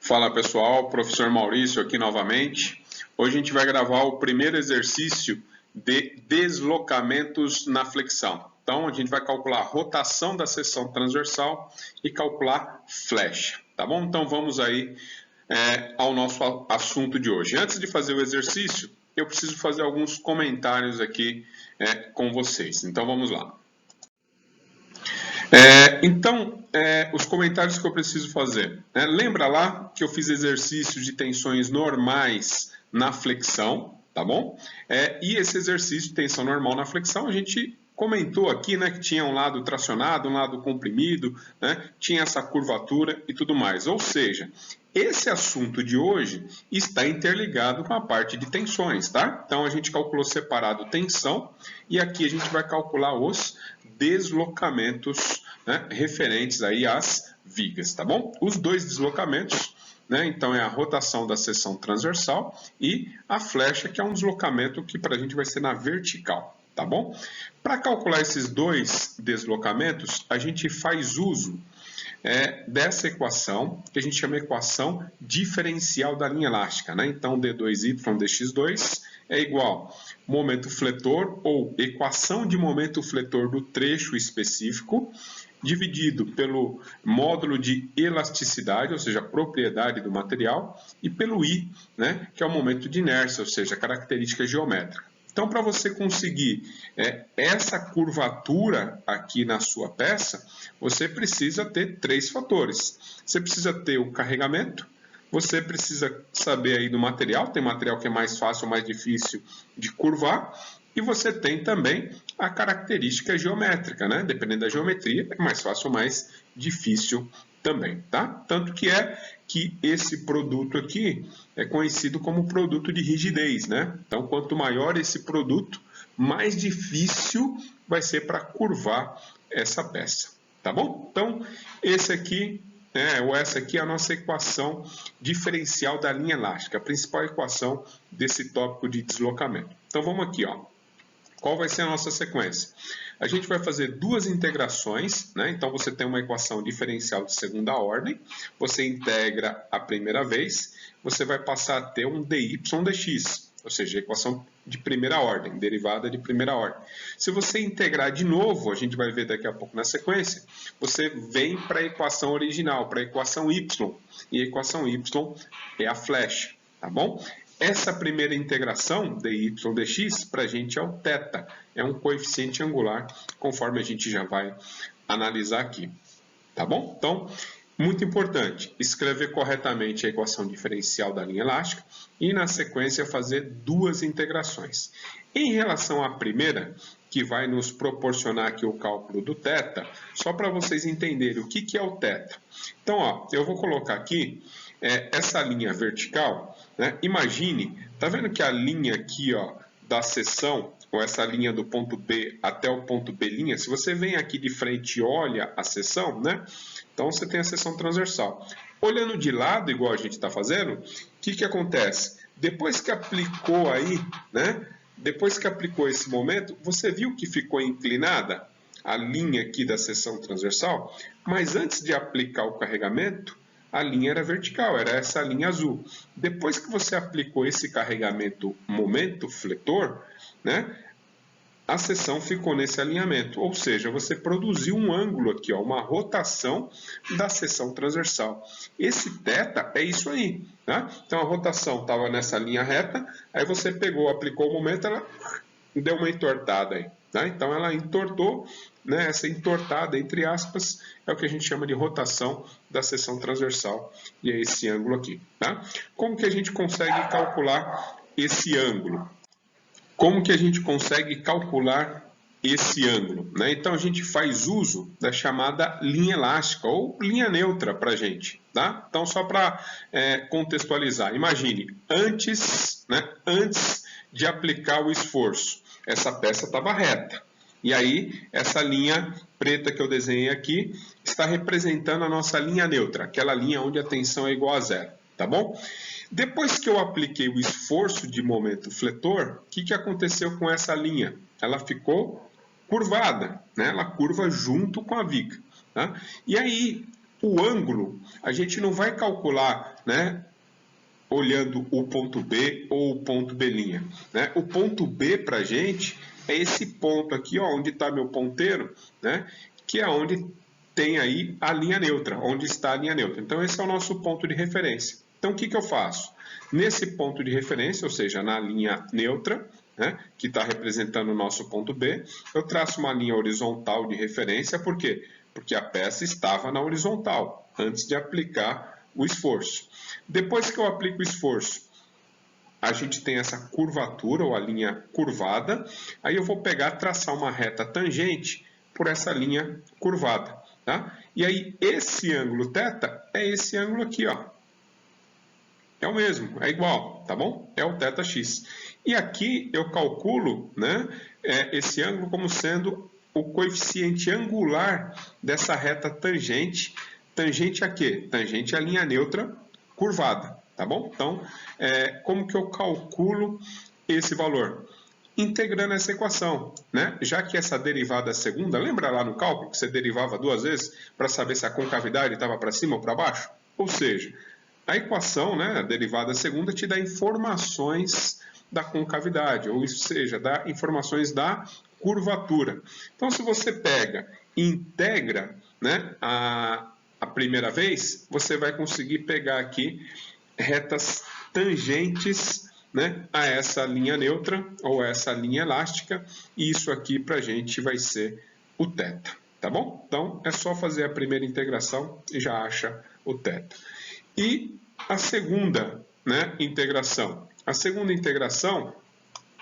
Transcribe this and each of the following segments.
Fala pessoal, professor Maurício aqui novamente. Hoje a gente vai gravar o primeiro exercício de deslocamentos na flexão. Então a gente vai calcular a rotação da seção transversal e calcular flecha, tá bom? Então vamos aí ao nosso assunto de hoje. Antes de fazer o exercício, eu preciso fazer alguns comentários aqui com vocês. Então vamos lá. Os comentários que eu preciso fazer. Lembra lá que eu fiz exercícios de tensões normais na flexão, tá bom? E esse exercício de tensão normal na flexão, a gente comentou aqui, que tinha um lado tracionado, um lado comprimido, tinha essa curvatura e tudo mais. Ou seja, esse assunto de hoje está interligado com a parte de tensões, tá? Então a gente calculou separado tensão e aqui a gente vai calcular os deslocamentos referentes aí às vigas, tá bom? Os dois deslocamentos, então é a rotação da seção transversal e a flecha, que é um deslocamento que para a gente vai ser na vertical, tá bom? Para calcular esses dois deslocamentos, a gente faz uso dessa equação, que a gente chama de equação diferencial da linha elástica, Então, d2y dx2 é igual momento fletor, ou equação de momento fletor do trecho específico, dividido pelo módulo de elasticidade, ou seja, a propriedade do material, e pelo I, que é o momento de inércia, ou seja, a característica geométrica. Então, para você conseguir essa curvatura aqui na sua peça, você precisa ter três fatores. Você precisa ter o carregamento, você precisa saber aí do material, tem material que é mais fácil ou mais difícil de curvar, e você tem também a característica geométrica, Dependendo da geometria, é mais fácil ou mais difícil também, tá? Tanto que esse produto aqui é conhecido como produto de rigidez, Então, quanto maior esse produto, mais difícil vai ser para curvar essa peça, tá bom? Então, essa aqui é a nossa equação diferencial da linha elástica, a principal equação desse tópico de deslocamento. Então, vamos aqui, ó. Qual vai ser a nossa sequência? A gente vai fazer duas integrações, Então, você tem uma equação diferencial de segunda ordem, você integra a primeira vez, você vai passar a ter um dy dx, ou seja, equação de primeira ordem, derivada de primeira ordem. Se você integrar de novo, a gente vai ver daqui a pouco na sequência, você vem para a equação original, para a equação y, e a equação y é a flecha, tá bom? Essa primeira integração, dy dx, para a gente é o θ, é um coeficiente angular, conforme a gente já vai analisar aqui, tá bom? Então, muito importante, escrever corretamente a equação diferencial da linha elástica e, na sequência, fazer duas integrações. Em relação à primeira, que vai nos proporcionar aqui o cálculo do θ, só para vocês entenderem o que é o θ. Então, ó, eu vou colocar aqui essa linha vertical, Imagine, tá vendo que a linha aqui, ó, da seção, ou essa linha do ponto B até o ponto B', se você vem aqui de frente e olha a seção, Então você tem a seção transversal. Olhando de lado, igual a gente está fazendo, o que acontece? Depois que aplicou aí, Depois que aplicou esse momento, você viu que ficou inclinada a linha aqui da seção transversal, mas antes de aplicar o carregamento, a linha era vertical, era essa linha azul. Depois que você aplicou esse carregamento momento fletor, a seção ficou nesse alinhamento, ou seja, você produziu um ângulo aqui, ó, uma rotação da seção transversal. Esse θ é isso aí, Então a rotação estava nessa linha reta, aí você pegou, aplicou o momento, ela deu uma entortada aí, Então ela entortou, essa entortada, entre aspas, é o que a gente chama de rotação da seção transversal, e é esse ângulo aqui, Como que a gente consegue calcular esse ângulo? Como que a gente consegue calcular esse ângulo? Então, a gente faz uso da chamada linha elástica, ou linha neutra para a gente. Então, só para contextualizar, imagine, antes de aplicar o esforço, essa peça estava reta. E aí, essa linha preta que eu desenhei aqui está representando a nossa linha neutra, aquela linha onde a tensão é igual a zero, tá bom? Depois que eu apliquei o esforço de momento fletor, o que aconteceu com essa linha? Ela ficou curvada, Ela curva junto com a viga, E aí, o ângulo, a gente não vai calcular né, olhando o ponto B ou o ponto B', né? O ponto B para a gente é esse ponto aqui, ó, onde está meu ponteiro, né, que é onde tem aí a linha neutra, onde está a linha neutra. Então, esse é o nosso ponto de referência. Então, o que eu faço? Nesse ponto de referência, ou seja, na linha neutra, né, que está representando o nosso ponto B, eu traço uma linha horizontal de referência, por quê? Porque a peça estava na horizontal, antes de aplicar o esforço. Depois que eu aplico o esforço, a gente tem essa curvatura, ou a linha curvada, aí eu vou pegar, traçar uma reta tangente por essa linha curvada. Tá? E aí, esse ângulo θ é esse ângulo aqui, ó. É o mesmo, é igual, tá bom? É o θx. E aqui eu calculo, né, esse ângulo como sendo o coeficiente angular dessa reta tangente. Tangente a quê? Tangente à linha neutra curvada, tá bom? Então, como que eu calculo esse valor? Integrando essa equação, né? Já que essa derivada segunda, lembra lá no cálculo que você derivava duas vezes para saber se a concavidade estava para cima ou para baixo? Ou seja, a equação, né, a derivada segunda, te dá informações da concavidade, ou seja, dá informações da curvatura. Então, se você pega e integra, né, a primeira vez, você vai conseguir pegar aqui retas tangentes, né, a essa linha neutra ou essa linha elástica, e isso aqui para a gente vai ser o θ, tá bom? Então é só fazer a primeira integração e já acha o θ. E a segunda, né, integração? A segunda integração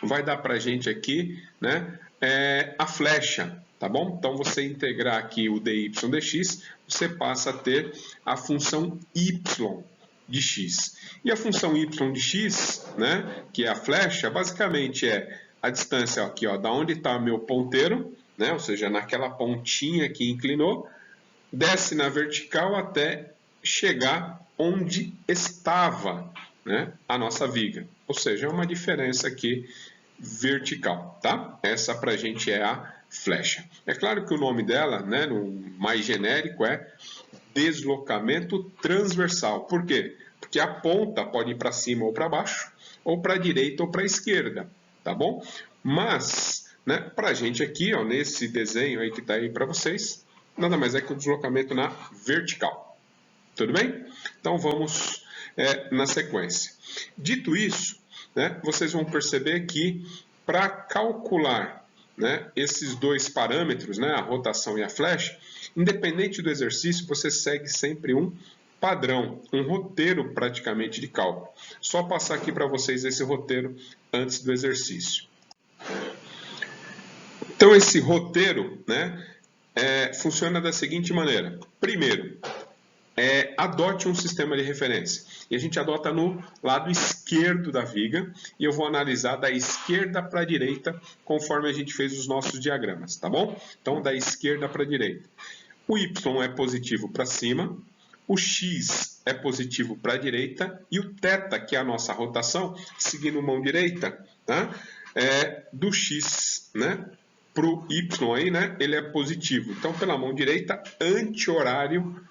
vai dar para a gente aqui, né, a flecha, tá bom? Então você integrar aqui o dy dx, você passa a ter a função y de x. E a função y de x, né, que é a flecha, basicamente é a distância aqui, ó, da onde está meu ponteiro, né, ou seja, naquela pontinha que inclinou, desce na vertical até chegar onde estava, né, a nossa viga. Ou seja, é uma diferença aqui vertical, tá? Essa para a gente é a flecha. É claro que o nome dela, né, no mais genérico, é deslocamento transversal. Por quê? Porque a ponta pode ir para cima ou para baixo, ou para a direita ou para a esquerda, tá bom? Mas, né, para a gente aqui, ó, nesse desenho aí que está aí para vocês, nada mais é que o deslocamento na vertical. Tudo bem? Então vamos na sequência. Dito isso, né, vocês vão perceber que para calcular, né, esses dois parâmetros, né, a rotação e a flecha, independente do exercício, você segue sempre um padrão, um roteiro praticamente de cálculo. Só passar aqui para vocês esse roteiro antes do exercício. Então esse roteiro, né, funciona da seguinte maneira. Primeiro, adote um sistema de referência. E a gente adota no lado esquerdo da viga, e eu vou analisar da esquerda para a direita, conforme a gente fez os nossos diagramas, tá bom? Então, da esquerda para a direita. O y é positivo para cima, o x é positivo para a direita, e o θ, que é a nossa rotação, seguindo mão direita, tá? Do x, né, para o y aí, né, ele é positivo. Então, pela mão direita, anti-horário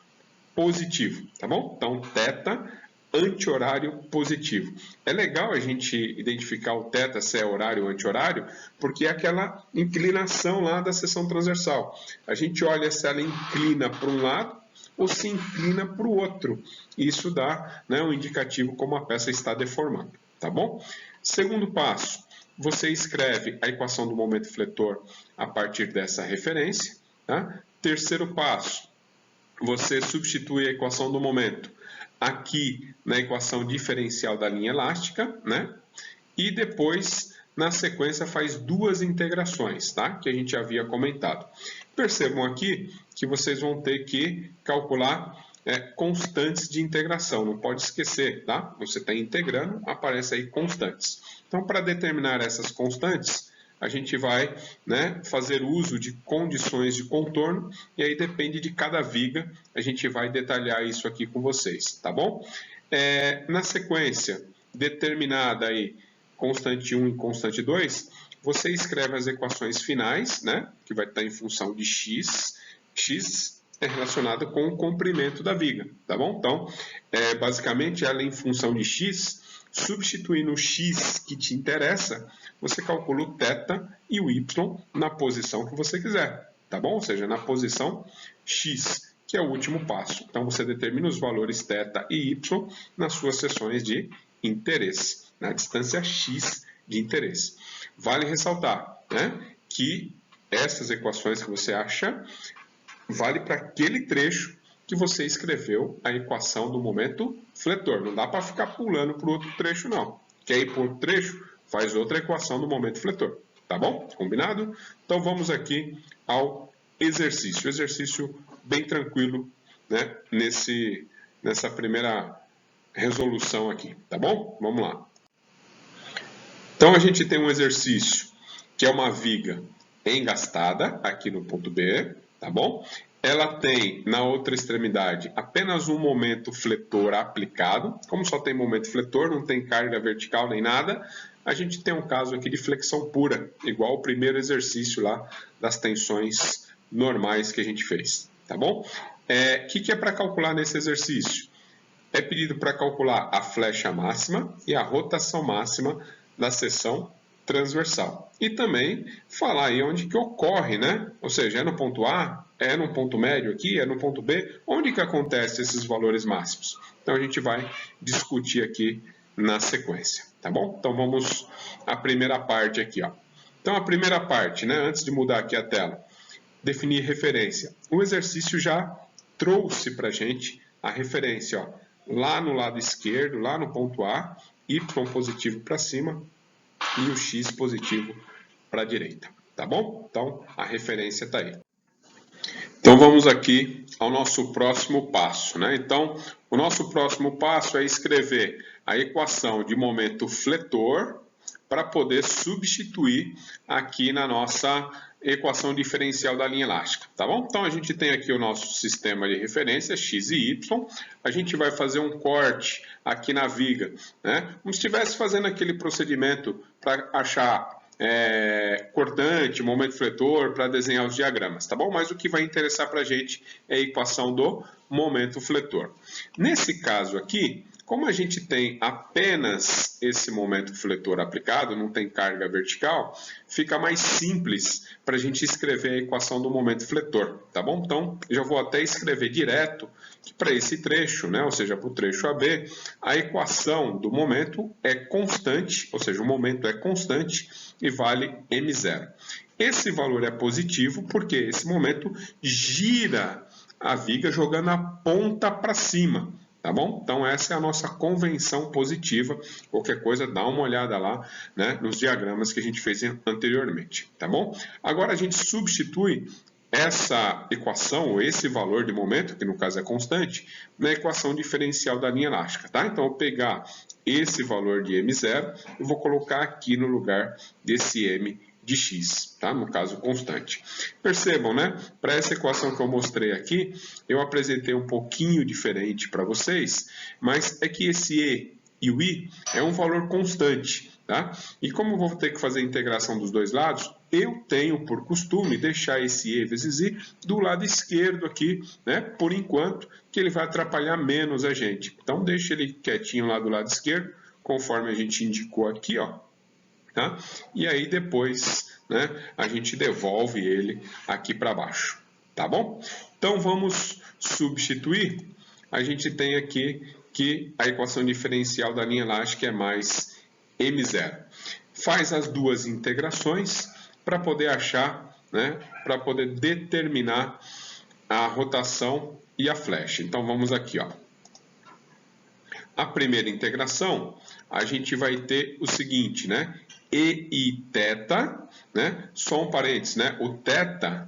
positivo, tá bom? Então, θ, anti-horário positivo. É legal a gente identificar o θ, se é horário ou anti-horário, porque é aquela inclinação lá da seção transversal. A gente olha se ela inclina para um lado ou se inclina para o outro. Isso dá, né, um indicativo como a peça está deformando, tá bom? Segundo passo, você escreve a equação do momento fletor a partir dessa referência, tá? Terceiro passo, você substitui a equação do momento aqui na equação diferencial da linha elástica, né? E depois, na sequência, faz duas integrações, tá? Que a gente havia comentado. Percebam aqui que vocês vão ter que calcular constantes de integração, não pode esquecer, tá? Você está integrando, aparece aí constantes. Então, para determinar essas constantes, a gente vai, né, fazer uso de condições de contorno, e aí depende de cada viga, a gente vai detalhar isso aqui com vocês, tá bom? Na sequência, determinada aí constante 1 e constante 2, você escreve as equações finais, né, que vai estar em função de x é relacionada com o comprimento da viga, tá bom? Então, basicamente, ela em função de x, substituindo o x que te interessa, você calcula o θ e o y na posição que você quiser, tá bom? Ou seja, na posição x, que é o último passo. Então, você determina os valores θ e y nas suas seções de interesse, na distância x de interesse. Vale ressaltar, né, que essas equações que você acha vale para aquele trecho que você escreveu a equação do momento fletor. Não dá para ficar pulando para o outro trecho, não. Quer ir por outro trecho? Faz outra equação do momento fletor. Tá bom? Combinado? Então vamos aqui ao exercício. Exercício bem tranquilo, né, nessa primeira resolução aqui. Tá bom? Vamos lá. Então a gente tem um exercício que é uma viga engastada aqui no ponto B, tá bom? Ela tem na outra extremidade apenas um momento fletor aplicado. Como só tem momento fletor, não tem carga vertical nem nada, a gente tem um caso aqui de flexão pura, igual o primeiro exercício lá das tensões normais que a gente fez, tá bom? O que é para calcular nesse exercício? É pedido para calcular a flecha máxima e a rotação máxima da seção transversal. E também falar aí onde que ocorre, né? Ou seja, é no ponto A, é no ponto médio aqui, é no ponto B, onde que acontece esses valores máximos? Então a gente vai discutir aqui na sequência, tá bom? Então vamos à primeira parte aqui, ó. Então a primeira parte, né, antes de mudar aqui a tela, definir referência. O exercício já trouxe para a gente a referência, ó, lá no lado esquerdo, lá no ponto A, y positivo para cima e o x positivo para a direita, tá bom? Então, a referência está aí. Então, vamos aqui ao nosso próximo passo, né? Então, o nosso próximo passo é escrever a equação de momento fletor para poder substituir aqui na nossa equação diferencial da linha elástica, tá bom? Então, a gente tem aqui o nosso sistema de referência, x e y. A gente vai fazer um corte aqui na viga, né? Como se estivesse fazendo aquele procedimento para achar cortante, momento fletor, para desenhar os diagramas, tá bom? Mas o que vai interessar para a gente é a equação do momento fletor. Nesse caso aqui, como a gente tem apenas esse momento fletor aplicado, não tem carga vertical, fica mais simples para a gente escrever a equação do momento fletor, tá bom? Então, eu já vou até escrever direto que para esse trecho, né, ou seja, para o trecho AB, a equação do momento é constante, ou seja, o momento é constante e vale m0. Esse valor é positivo porque esse momento gira a viga jogando a ponta para cima. Tá bom? Então essa é a nossa convenção positiva. Qualquer coisa, dá uma olhada lá, né, nos diagramas que a gente fez anteriormente. Tá bom? Agora a gente substitui essa equação, ou esse valor de momento, que no caso é constante, na equação diferencial da linha elástica. Tá? Então eu vou pegar esse valor de m0 e vou colocar aqui no lugar desse m de x, tá? No caso constante. Percebam, né? Para essa equação que eu mostrei aqui, eu apresentei um pouquinho diferente para vocês, mas é que esse e e o i é um valor constante, tá? E como eu vou ter que fazer a integração dos dois lados, eu tenho por costume deixar esse e vezes i do lado esquerdo aqui, né? Por enquanto, que ele vai atrapalhar menos a gente. Então, deixa ele quietinho lá do lado esquerdo, conforme a gente indicou aqui, ó. Tá? E aí depois, né, a gente devolve ele aqui para baixo, tá bom? Então vamos substituir. A gente tem aqui que a equação diferencial da linha elástica é mais m0. Faz as duas integrações para poder achar, né, para poder determinar a rotação e a flecha. Então vamos aqui, ó. A primeira integração, a gente vai ter o seguinte, né? E i θ, né? Só um parênteses, né? O θ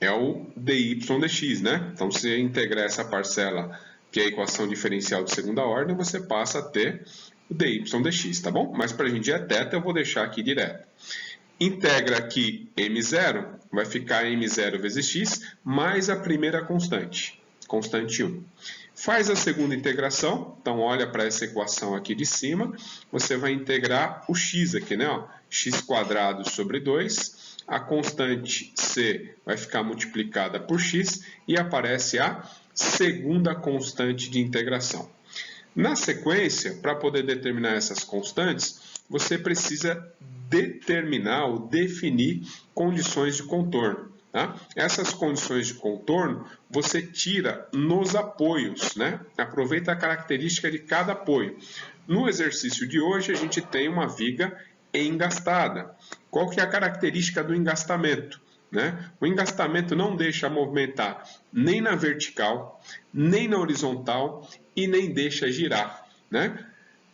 é o dy dx, né? Então, se você integrar essa parcela, que é a equação diferencial de segunda ordem, você passa a ter o dy dx, tá bom? Mas para a gente é θ, eu vou deixar aqui direto. Integra aqui m0, vai ficar m0 vezes x, mais a primeira constante, constante 1. Faz a segunda integração, então olha para essa equação aqui de cima, você vai integrar o x aqui, né? Ó, x² sobre 2, a constante C vai ficar multiplicada por x e aparece a segunda constante de integração. Na sequência, para poder determinar essas constantes, você precisa determinar ou definir condições de contorno. Tá? Essas condições de contorno você tira nos apoios, né? Aproveita a característica de cada apoio. No exercício de hoje, a gente tem uma viga engastada. Qual que é a característica do engastamento? Né? O engastamento não deixa movimentar nem na vertical, nem na horizontal e nem deixa girar. Né?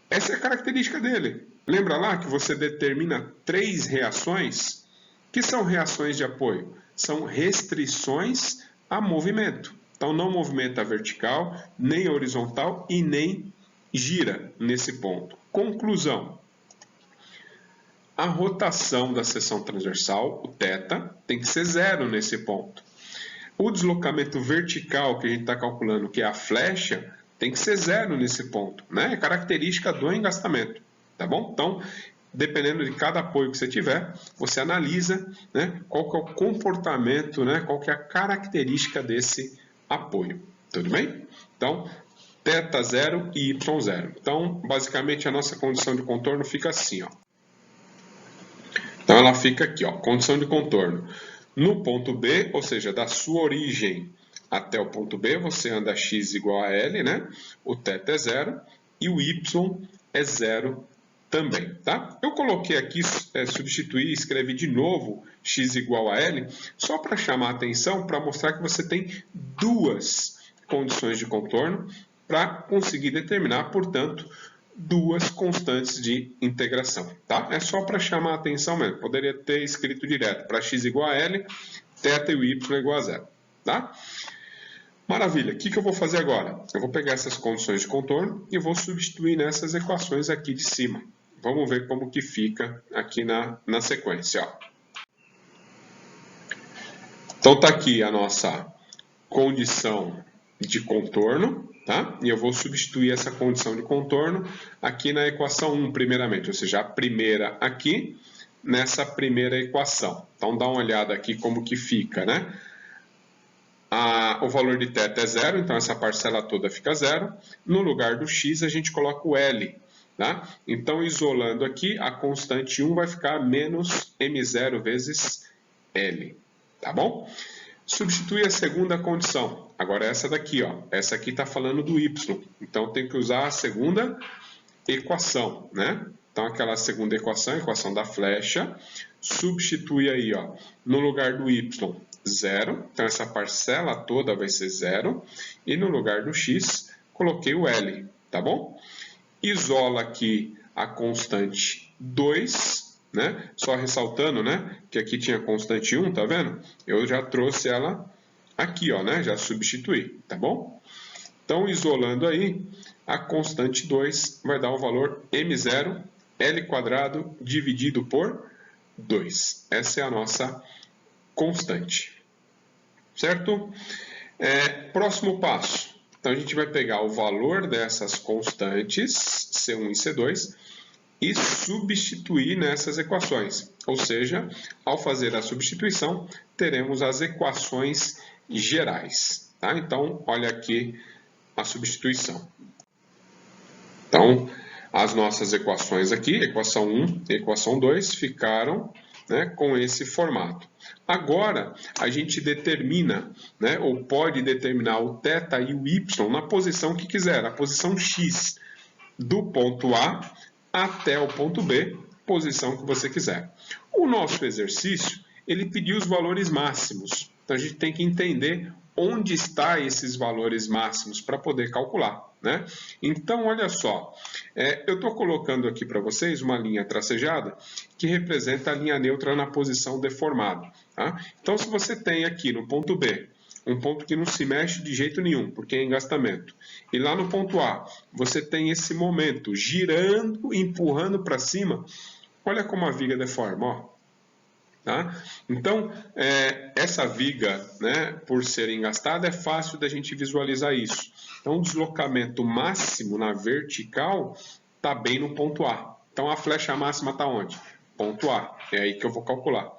Essa é a característica dele. Lembra lá que você determina 3 reações? Que são reações de apoio? São restrições a movimento. Então não movimenta a vertical, nem a horizontal e nem gira nesse ponto. Conclusão. A rotação da seção transversal, o θ, tem que ser 0 nesse ponto. O deslocamento vertical que a gente está calculando, que é a flecha, tem que ser 0 nesse ponto. Né? É característica do engastamento. Tá bom? Então, dependendo de cada apoio que você tiver, você analisa, né, qual que é o comportamento, né, qual que é a característica desse apoio. Tudo bem? Então, θ 0 e y 0. Então, basicamente, a nossa condição de contorno fica assim, ó. Então, ela fica aqui, ó, condição de contorno. No ponto B, ou seja, da sua origem até o ponto B, você anda x igual a L, né? O θ é 0 e o y é 0 também, tá? Eu coloquei aqui, substituir e escrevi de novo x igual a L, só para chamar a atenção, para mostrar que você tem 2 condições de contorno para conseguir determinar, portanto, 2 constantes de integração, tá? É só para chamar a atenção mesmo. Poderia ter escrito direto para x igual a L, θ e o y igual a 0, tá? Maravilha, o que eu vou fazer agora? Eu vou pegar essas condições de contorno e vou substituir nessas equações aqui de cima. Vamos ver como que fica aqui na sequência. Ó. Então está aqui a nossa condição de contorno, tá? E eu vou substituir essa condição de contorno aqui na equação 1 primeiramente, ou seja, a primeira aqui nessa primeira equação. Então dá uma olhada aqui como que fica, né? O valor de θ é 0, então essa parcela toda fica 0. No lugar do x a gente coloca o L. Tá? Então, isolando aqui, a constante 1 vai ficar menos m0 vezes L. Tá bom? Substitui a segunda condição. Agora, essa daqui, ó. Essa aqui está falando do y. Então, tem que usar a segunda equação. Né? Então, aquela segunda equação, a equação da flecha, substitui aí, ó, no lugar do y, 0. Então, essa parcela toda vai ser 0. E no lugar do x, coloquei o L. Tá bom? Isola aqui a constante 2, né? Só ressaltando, né, que aqui tinha a constante 1, tá vendo? Eu já trouxe ela aqui, ó, né? Já substituí, tá bom? Então, isolando aí, a constante 2 vai dar o valor m0, L² dividido por 2. Essa é a nossa constante, certo? Próximo passo. Então, a gente vai pegar o valor dessas constantes, C1 e C2, e substituir nessas equações. Ou seja, ao fazer a substituição, teremos as equações gerais. Tá? Então, olha aqui a substituição. Então, as nossas equações aqui, equação 1 e equação 2, ficaram, né, com esse formato. Agora, a gente determina, né, ou pode determinar o θ e o y na posição que quiser, a posição x, do ponto A até o ponto B, posição que você quiser. O nosso exercício, ele pediu os valores máximos. Então, a gente tem que entender onde estão esses valores máximos para poder calcular. Né? Então, olha só, eu estou colocando aqui para vocês uma linha tracejada que representa a linha neutra na posição deformada. Tá? Então, se você tem aqui no ponto B, um ponto que não se mexe de jeito nenhum, porque é engastamento, e lá no ponto A, você tem esse momento girando, empurrando para cima, olha como a viga deforma, ó. Tá? Então, essa viga, né, por ser engastada, é fácil da gente visualizar isso. Então, o deslocamento máximo na vertical está bem no ponto A. Então, a flecha máxima está onde? Ponto A. É aí que eu vou calcular.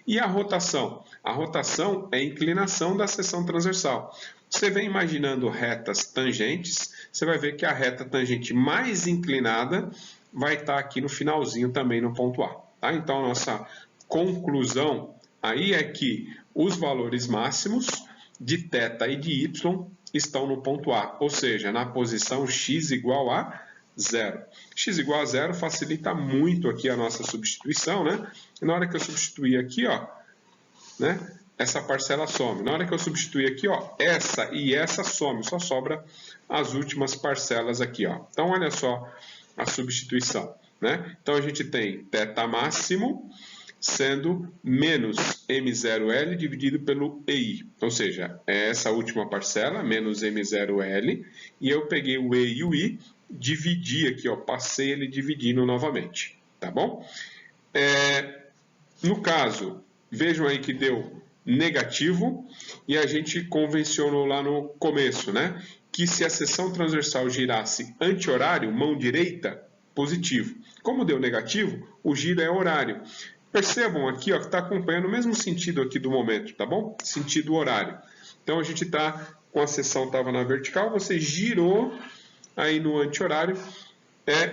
E a rotação? A rotação é a inclinação da seção transversal. Você vem imaginando retas tangentes, você vai ver que a reta tangente mais inclinada vai estar aqui no finalzinho também no ponto A. Tá? Então, a nossa conclusão aí é que os valores máximos de θ e de y estão no ponto A, ou seja, na posição x igual a 0. X igual a 0 facilita muito aqui a nossa substituição, né? E na hora que eu substituir aqui, ó, né, essa parcela some. Na hora que eu substituir aqui, ó, essa e essa some, só sobra as últimas parcelas aqui, ó. Então, olha só a substituição, né? Então, a gente tem θ máximo sendo menos M0L dividido pelo EI. Ou seja, é essa última parcela, menos M0L, e eu peguei o E e o I, dividi aqui, ó, passei ele dividindo novamente, tá bom? No caso, vejam aí que deu negativo, e a gente convencionou lá no começo, né? Que se a seção transversal girasse anti-horário, mão direita, positivo. Como deu negativo, o giro é horário. Percebam aqui, ó, que está acompanhando o mesmo sentido aqui do momento, tá bom? Sentido horário. Então, a gente está com a seção estava na vertical, você girou aí no anti-horário,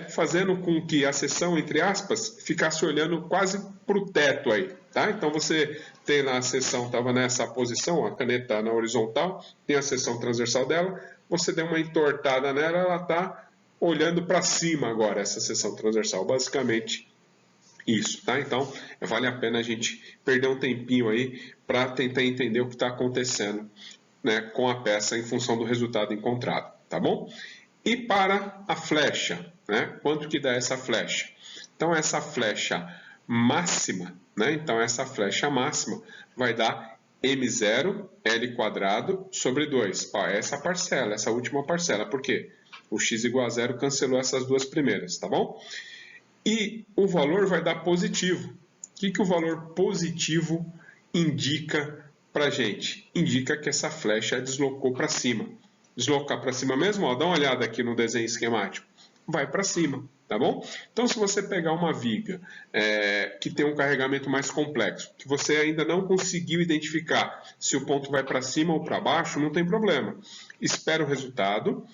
fazendo com que a seção, entre aspas, ficasse olhando quase para o teto aí, tá? Então, você tem lá a seção, estava nessa posição, a caneta na horizontal, tem a seção transversal dela, você deu uma entortada nela, ela está olhando para cima agora, essa seção transversal, basicamente isso, tá? Então, vale a pena a gente perder um tempinho aí para tentar entender o que está acontecendo, né, com a peça em função do resultado encontrado, tá bom? E para a flecha, né? Quanto que dá essa flecha? Então, essa flecha máxima, né? Então, essa flecha máxima vai dar M0 L quadrado sobre 2. Ó, essa parcela, essa última parcela. Por quê? O x igual a 0 cancelou essas duas primeiras, tá bom? E o valor vai dar positivo. O que o valor positivo indica para a gente? Indica que essa flecha deslocou para cima. Deslocar para cima mesmo, ó, dá uma olhada aqui no desenho esquemático. Vai para cima, tá bom? Então, se você pegar uma viga que tem um carregamento mais complexo, que você ainda não conseguiu identificar se o ponto vai para cima ou para baixo, não tem problema. Espera o resultado.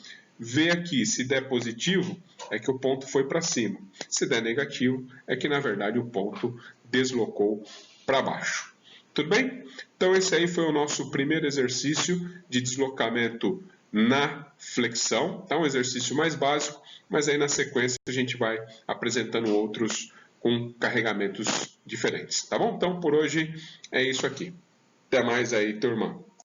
Vê aqui, se der positivo, é que o ponto foi para cima. Se der negativo, é que na verdade o ponto deslocou para baixo. Tudo bem? Então esse aí foi o nosso primeiro exercício de deslocamento na flexão. Tá um exercício mais básico, mas aí na sequência a gente vai apresentando outros com carregamentos diferentes. Tá bom? Então por hoje é isso aqui. Até mais aí, turma.